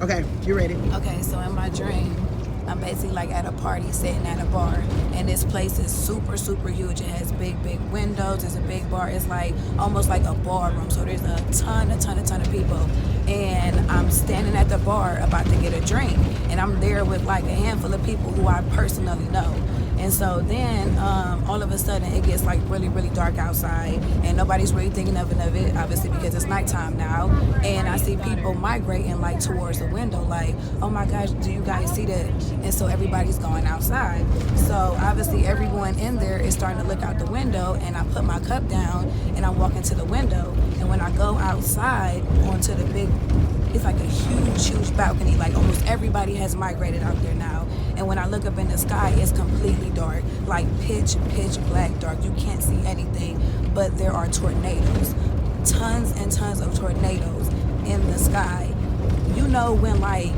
Okay, you ready? Okay, so in my dream, I'm basically like at a party sitting at a bar, and this place is super, super huge. It has big, big windows. It's a big bar. It's like almost like a ballroom. So there's a ton of people. And I'm standing at the bar about to get a drink, and I'm there with like a handful of people who I personally know. And so then all of a sudden it gets like really, really dark outside, and nobody's really thinking nothing of it, obviously, because it's nighttime now. And I see people migrating like towards the window, like, oh my gosh, do you guys see that? And so everybody's going outside. So obviously everyone in there is starting to look out the window, and I put my cup down and I'm walking to the window. And when I go outside onto the big, it's like a huge, huge balcony. Like almost everybody has migrated out there now. And when I look up in the sky, it's completely dark, like pitch black dark. You can't see anything, but there are tornadoes, tons and tons of tornadoes in the sky. You know when like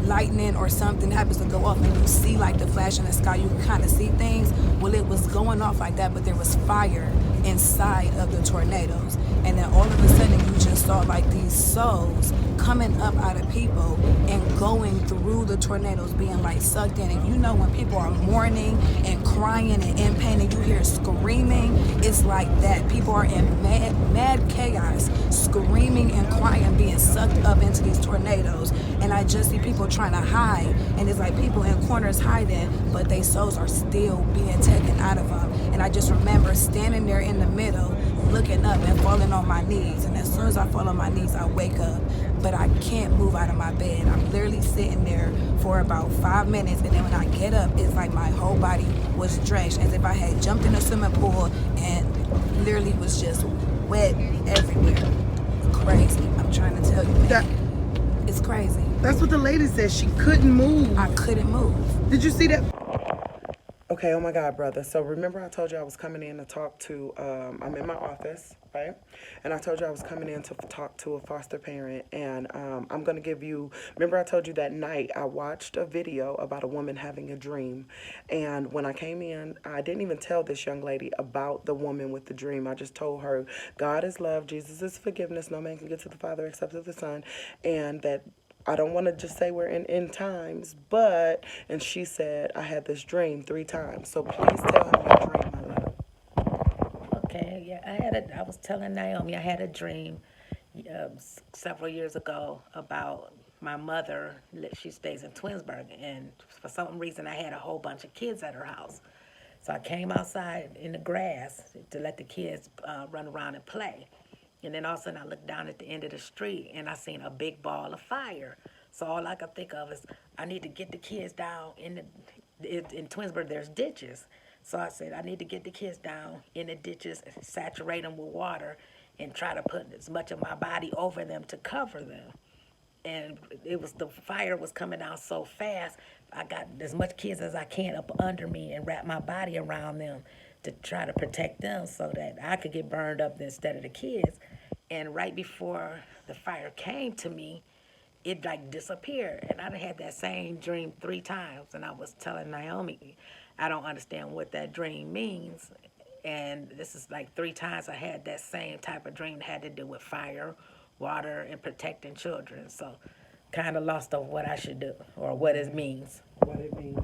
lightning or something happens to go off and you see like the flash in the sky, you can kind of see things. Well, it was going off like that, but there was fire inside of the tornadoes. And then all of a sudden you just saw like these souls coming up out of people and going through the tornadoes, being like sucked in. And you know when people are mourning and crying and in pain and you hear screaming, it's like that. People are in mad chaos, screaming and crying, being sucked up into these tornadoes. And I just see people trying to hide, and it's like people in corners hiding, but their souls are still being taken out of them. And I just remember standing there in the middle, looking up and falling on my knees. And as soon as I fall on my knees, I wake up, but I can't move out of my bed. I'm literally sitting there for about 5 minutes, and then when I get up, it's like my whole body was drenched, as if I had jumped in a swimming pool and literally was just wet everywhere. Crazy. I'm trying to tell you, man. It's crazy. That's what the lady said. She couldn't move. I couldn't move. Did you see that? Okay, oh my God, brother. So remember I told you I was coming in to talk to, I'm in my office, right? And I told you I was coming in to talk to a foster parent. And I'm going to give you, remember I told you that night I watched a video about a woman having a dream. And when I came in, I didn't even tell this young lady about the woman with the dream. I just told her, God is love, Jesus is forgiveness, no man can get to the Father except through the Son. And that I don't want to just say we're in end times, but, and she said, I had this dream 3 times. So please tell him your dream, my love. Okay, yeah, I was telling Naomi I had a dream several years ago about my mother. She stays in Twinsburg, and for some reason I had a whole bunch of kids at her house. So I came outside in the grass to let the kids run around and play. And then all of a sudden I looked down at the end of the street and I seen a big ball of fire. So all I could think of is I need to get the kids down in Twinsburg. There's ditches. So I said I need to get the kids down in the ditches, saturate them with water, and try to put as much of my body over them to cover them. And the fire was coming down so fast. I got as much kids as I can up under me and wrap my body around them to try to protect them so that I could get burned up instead of the kids. And right before the fire came to me, it like disappeared. And I had that same dream 3 times. And I was telling Naomi, I don't understand what that dream means. And this is like 3 times I had that same type of dream that had to do with fire, water, and protecting children. So kind of lost of what I should do or what it means. What it means.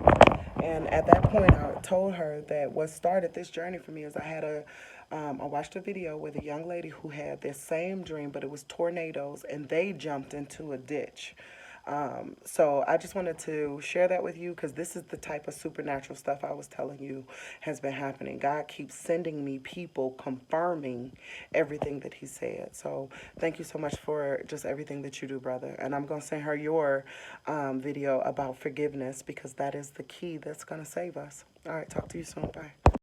And at that point, I told her that what started this journey for me is I watched a video with a young lady who had this same dream, but it was tornadoes, and they jumped into a ditch. So I just wanted to share that with you because this is the type of supernatural stuff I was telling you has been happening. God keeps sending me people confirming everything that he said. So thank you so much for just everything that you do, brother. And I'm going to send her your video about forgiveness because that is the key that's going to save us. All right, talk to you soon. Bye.